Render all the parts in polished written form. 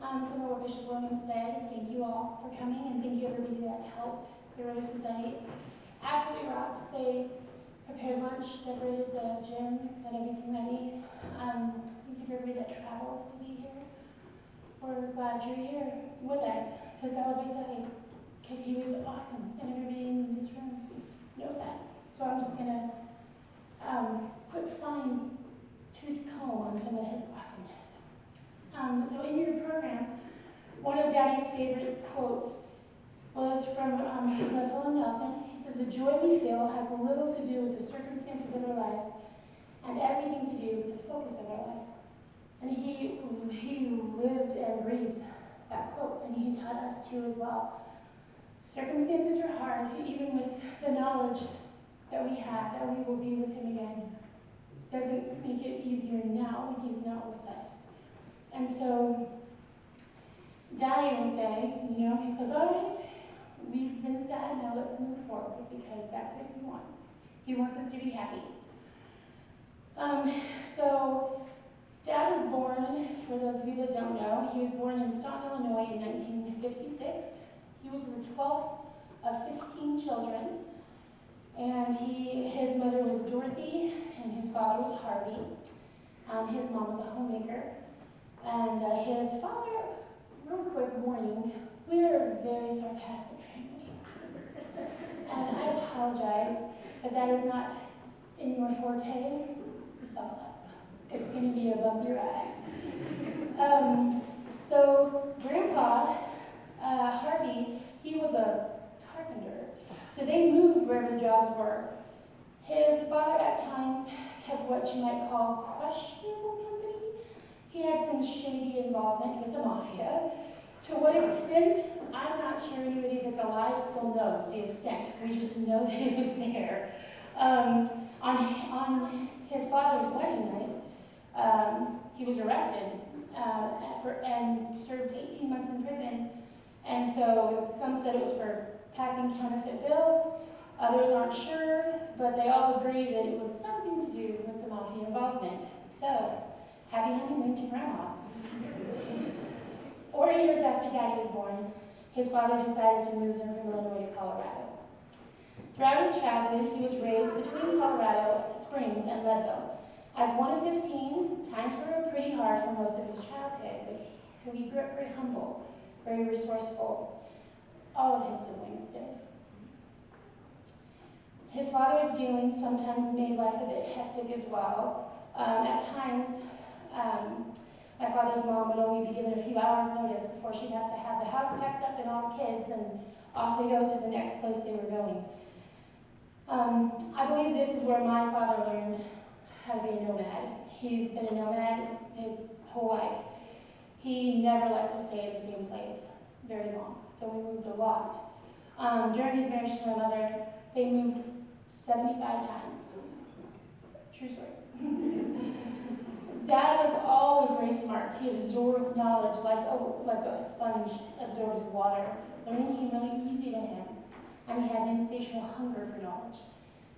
Similar to what Bishop Williams said, thank you all for coming, and thank you everybody that helped the Relief Society. Absolutely rocks. They prepared lunch, decorated the gym, got everything ready. Thank you for everybody that traveled to be here. We're glad you're here with us to celebrate Daddy, because he was awesome, and everybody in this room knows that. So I'm just going to put fine tooth comb on some of his awesomeness. So in your program, one of Daddy's favorite quotes was from Russell and Nelson. He says, "The joy we feel has little to do with the circumstances of our lives and everything to do with the focus of our lives." And he lived and breathed that quote, and he taught us to as well. Circumstances are hard, even with the knowledge that we have, that we will be with him again. Doesn't make it easier now when he's not with us. And so, Daddy would say, he's like, all right, we've been sad, now let's move forward, because that's what he wants. He wants us to be happy. So, Dad was born, for those of you that don't know, he was born in Staunton, Illinois in 1956. He was the 12th of 15 children, and his mother was Dorothy, and his father was Harvey. His mom was a homemaker. And his father, real quick warning, we're a very sarcastic family. And I apologize if that is not in your forte. It's going to be a bumpy ride. So Grandpa, Harvey, he was a carpenter. So they moved wherever the jobs were. His father at times kept what you might call questionable company. He had some shady involvement with the mafia. To what extent, I'm not sure anybody that's alive still knows the extent. We just know that it was there. On his father's wedding night, he was arrested and served 18 months in prison. And so some said it was for passing counterfeit bills. Others aren't sure, but they all agree that it was something to do with the mafia involvement. So, happy honeymoon to Grandma. 4 years after Daddy was born, his father decided to move him from Illinois to Colorado. Throughout his childhood, he was raised between Colorado Springs and Leadville. As one of 15, times were pretty hard for most of his childhood, so he grew up very humble, very resourceful. All of his siblings did. His father's dealings sometimes made life a bit hectic as well. At times, my father's mom would only be given a few hours' notice before she'd have to have the house packed up and all the kids, and off they go to the next place they were going. I believe this is where my father learned how to be a nomad. He's been a nomad his whole life. He never liked to stay in the same place very long, so we moved a lot. During his marriage to my mother, they moved 75 times. True story. Dad was always very smart. He absorbed knowledge like a sponge absorbs water. Learning came really easy to him, and he had an insatiable hunger for knowledge.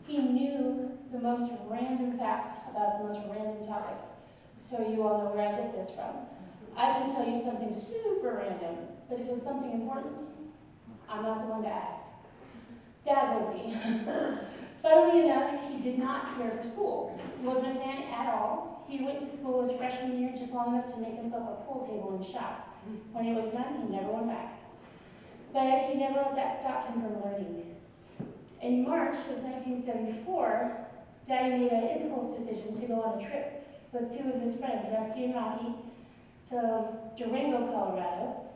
He knew the most random facts about the most random topics. So you all know where I get this from. I can tell you something super random, but if it's something important, I'm not the one to ask. Dad would be. Funnily enough, he did not care for school. He wasn't a fan at all. He went to school his freshman year just long enough to make himself a pool table and shop. When he was done, he never went back. But he never let that stop him from learning. In March of 1974, Daddy made an impulse decision to go on a trip with two of his friends, Rusty and Rocky, to Durango, Colorado,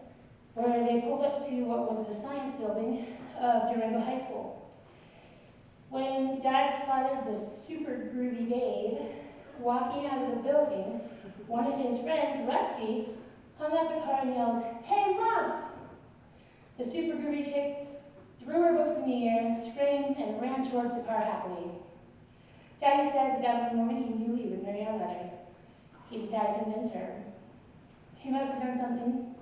where they pulled up to what was the science building of Durango High School. When Dad spotted the super groovy babe walking out of the building, one of his friends, Rusty, hung up the car and yelled, "Hey, Mom!" The super groovy chick threw her books in the air, screamed, and ran towards the car happily. Daddy said that was the moment he knew he would marry our mother. He decided to convince her. He must have done something,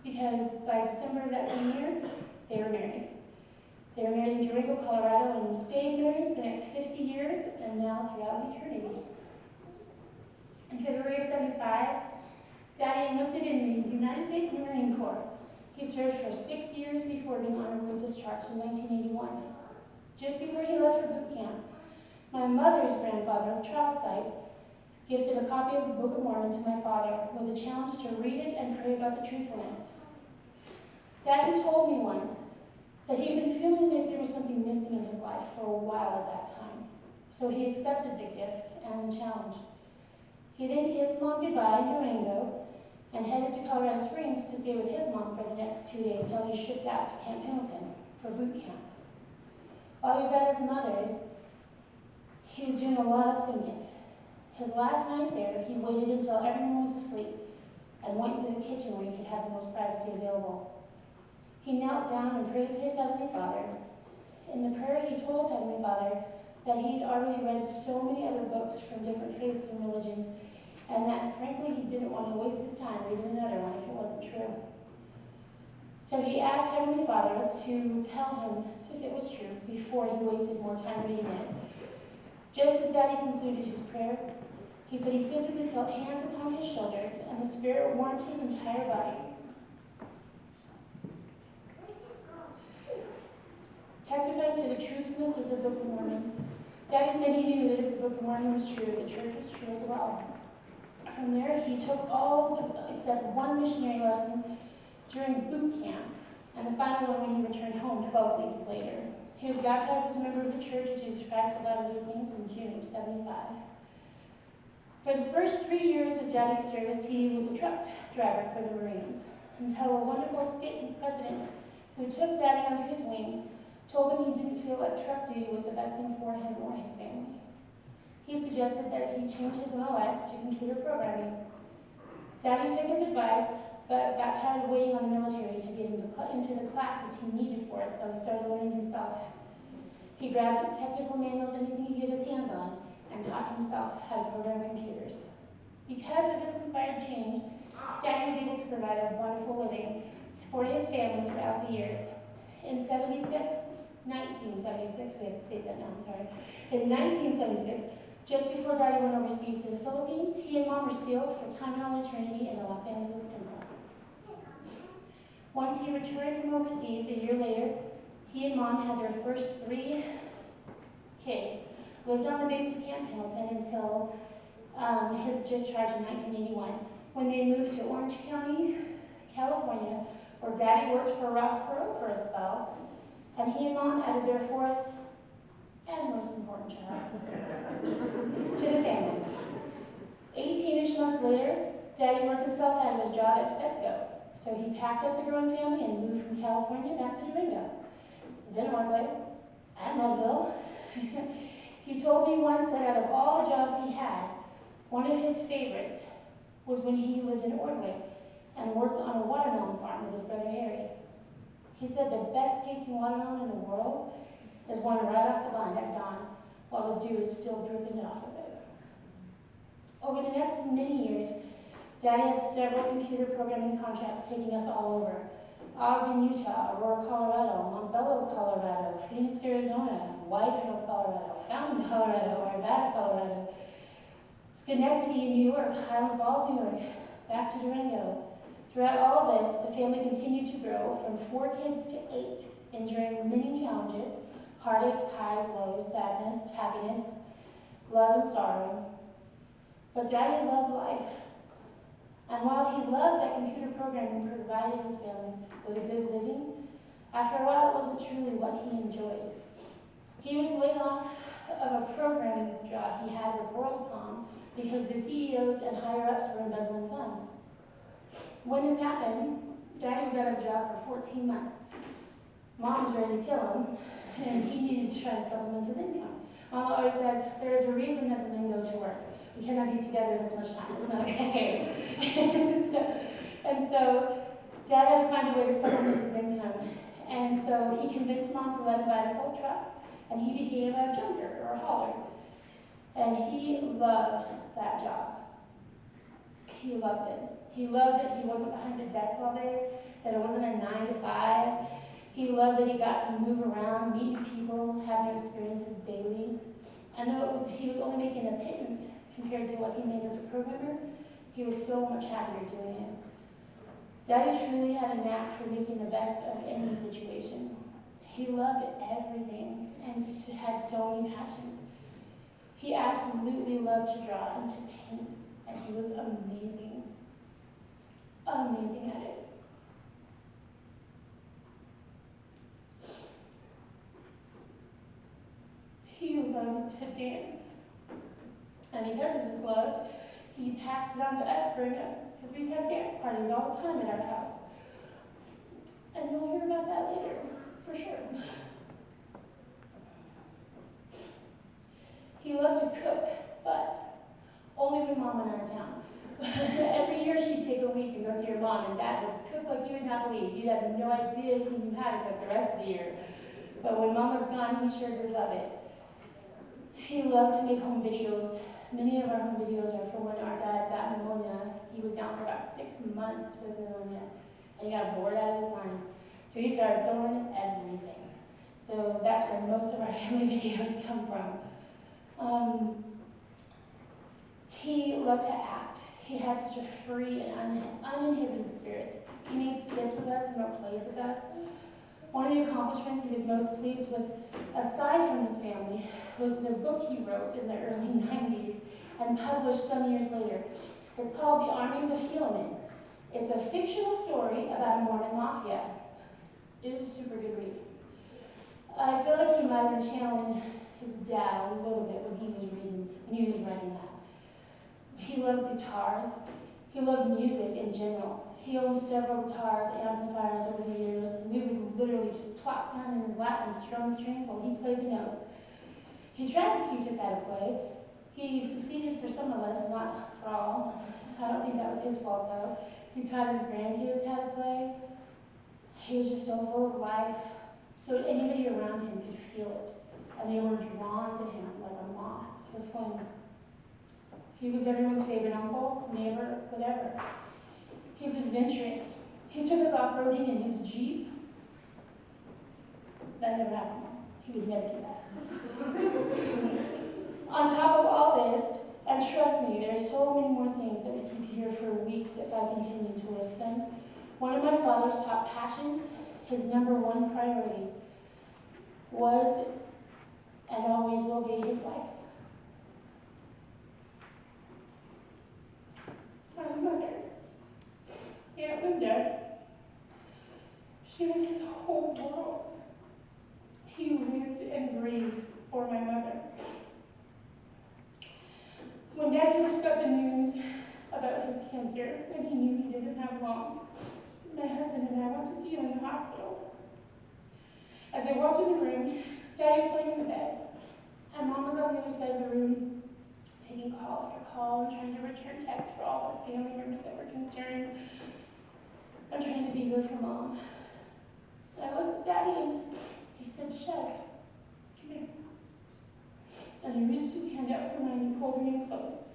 because by December of that same year, they were married. They were married in Durango, Colorado, and stayed married the next 50 years, and now throughout eternity. In February of '75, Daddy enlisted in the United States States Marine Corps. He served for 6 years before being honorably discharged in 1981. Just before he left for boot camp, my mother's grandfather, Charles Sight, gifted a copy of the Book of Mormon to my father with a challenge to read it and pray about the truthfulness. Daddy told me once that he had been feeling like there was something missing in his life for a while at that time, so he accepted the gift and the challenge. He then kissed Mom goodbye in Durango and headed to Colorado Springs to stay with his mom for the next 2 days till he shipped out to Camp Pendleton for boot camp. While he was at his mother's, he was doing a lot of thinking. His last night there, he waited until everyone was asleep and went to the kitchen where he could have the most privacy available. He knelt down and prayed to his Heavenly Father. In the prayer, he told Heavenly Father that he had already read so many other books from different faiths and religions, and that, frankly, he didn't want to waste his time reading another one if it wasn't true. So he asked Heavenly Father to tell him if it was true before he wasted more time reading it. Just as Daddy concluded his prayer, he said he physically felt hands upon his shoulders, and the Spirit warmed his entire body. Testifying to the truthfulness of the Book of Mormon, Daddy said he knew that if the Book of Mormon was true, the church was true as well. From there, he took except one missionary lesson during boot camp, and the final one when he returned home 12 weeks later. He was baptized as a member of the Church of Jesus Christ of Latter-day Saints in June of '75. For the first 3 years of Daddy's service, he was a truck driver for the Marines, until a wonderful state president who took Daddy under his wing told him he didn't feel like truck duty was the best thing for him or his family. He suggested that he change his MOS to computer programming. Daddy took his advice, but got tired of waiting on the military to get into the classes he needed for it, so he started learning himself. He grabbed technical manuals, anything he could get his hands on, and taught himself how to program computers. Because of this inspired change, Daddy was able to provide a wonderful living for his family throughout the years. In 1976, we have to state that now, I'm sorry. In 1976, just before Daddy went overseas to the Philippines, he and Mom were sealed for time and all eternity in the Los Angeles Temple. Once he returned from overseas a year later, he and Mom had their first 3 kids, lived on the base of Camp Pendleton until his discharge in 1981, when they moved to Orange County, California, where Daddy worked for Ross Perot for a spell, and he and Mom added their 4th and most important child to the family. 18-ish months later, Daddy worked himself out of his job at FedGo, so he packed up the growing family and moved from California back to Durango, then Ordway, and Leadville. He told me once that out of all the jobs he had, one of his favorites was when he lived in Ordway and worked on a watermelon farm with his brother Harry. He said the best tasting watermelon in the world is one right off the vine at dawn while the dew is still dripping off of it. Over the next many years, Daddy had several computer programming contracts taking us all over. Ogden, Utah, Aurora, Colorado, Montbello, Colorado, Phoenix, Arizona, Whitefield, Colorado, Fountain, Colorado, Arvada, Colorado, Schenectady, New York, Highland Falls, New York, back to Durango. Throughout all of this, the family continued to grow from 4 kids to 8, enduring many challenges, heartaches, highs, lows, sadness, happiness, love and sorrow. But Daddy loved life. And while he loved that computer programming provided his family with a good living, after a while it wasn't truly what he enjoyed. He was laid off of a programming job he had with WorldCom because the CEOs and higher-ups were embezzling funds. When this happened, Daddy was out of a job for 14 months. Mom was ready to kill him, and he needed to try to supplement his income. Mom always said, there is a reason that the men go to work. We cannot be together this much time. It's not okay. and so Dad had to find a way to supplement his income. And so he convinced Mom to let him buy this old truck, and he became a junker or a hauler. And he loved that job. He loved it. He loved that he wasn't behind a desk all day, that it wasn't a 9 to 5. He loved that he got to move around, meet new people, have new experiences daily. And though he was only making a pittance compared to what he made as a programmer, he was so much happier doing it. Daddy truly had a knack for making the best of any situation. He loved everything and had so many passions. He absolutely loved to draw and to paint, and he was amazing at it. He loved to dance, and because of his love, he passed it on to us growing up, because we'd have dance parties all the time at our house. And you'll hear about that later, for sure. He loved to cook, but only when Mom went out of town. Every year she'd take a week and go see her mom, and Dad would cook like you would not believe. You'd have no idea he knew how to cook the rest of the year. But when Mom was gone, he sure did love it. He loved to make home videos. Many of our home videos are from when our dad got pneumonia. He was down for about 6 months with pneumonia, and he got bored out of his mind. So he started filming everything. So that's where most of our family videos come from. He loved to act. He had such a free and uninhibited spirit. He made skits with us and wrote plays with us. One of the accomplishments he was most pleased with, aside from his family, was the book he wrote in the early 90s and published some years later. It's called The Armies of Helaman. It's a fictional story about a Mormon mafia. It is a super good read. I feel like he might have been channeling his dad a little bit when he was writing that. He loved guitars. He loved music in general. He owned several guitars, amplifiers over the years, and we would literally just plop down in his lap and strum the strings while he played the notes. He tried to teach us how to play. He succeeded for some of us, not for all. I don't think that was his fault though. He taught his grandkids how to play. He was just so full of life, so anybody around him could feel it, and they were drawn to him like a moth to a flame. He was everyone's favorite uncle, neighbor, whatever. He was adventurous. He took us off-roading in his Jeep. That never happened. He would never do that. On top of all this, and trust me, there are so many more things that we could hear for weeks if I continue to list them. One of my father's top passions, his number one priority, was and always will be his wife. My mother, Aunt Linda, she was his whole world. He lived and breathed for my mother. When Dad first got the news about his cancer, and he knew he didn't have long, my husband and I went to see him in the hospital. As I walked in the room, Daddy was laying in the bed, and Mom was on the other side of the room, taking call after call and trying to return texts for all the family members that were concerned. I'm trying to be good for Mom. I looked at Daddy and he said, "Chef, come here." And he reached his hand out for mine and pulled me in close.